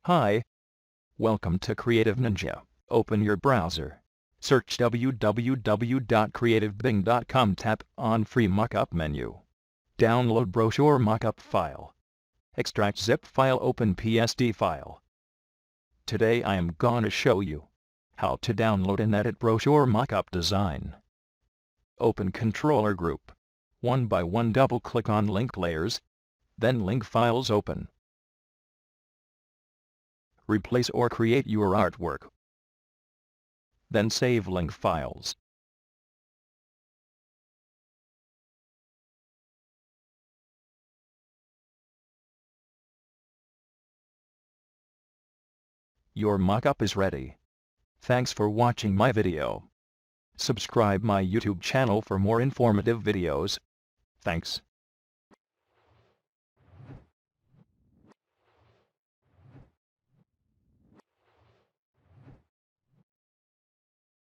Hi, welcome to Creative Ninja. Open your browser. Search www.creativebing.com. Tap on Free Mockup menu. Download Brochrue Mockup file. Extract zip file. Open PSD file. Today I am gonna show you how to download and edit Brochrue Mockup design. Open controller group. One by one double-click on link layers, then link files. Open. Replace or create your artwork. Then save link files. Your mockup is ready. Thanks for watching my video. Subscribe my YouTube channel for more informative videos. Thanks.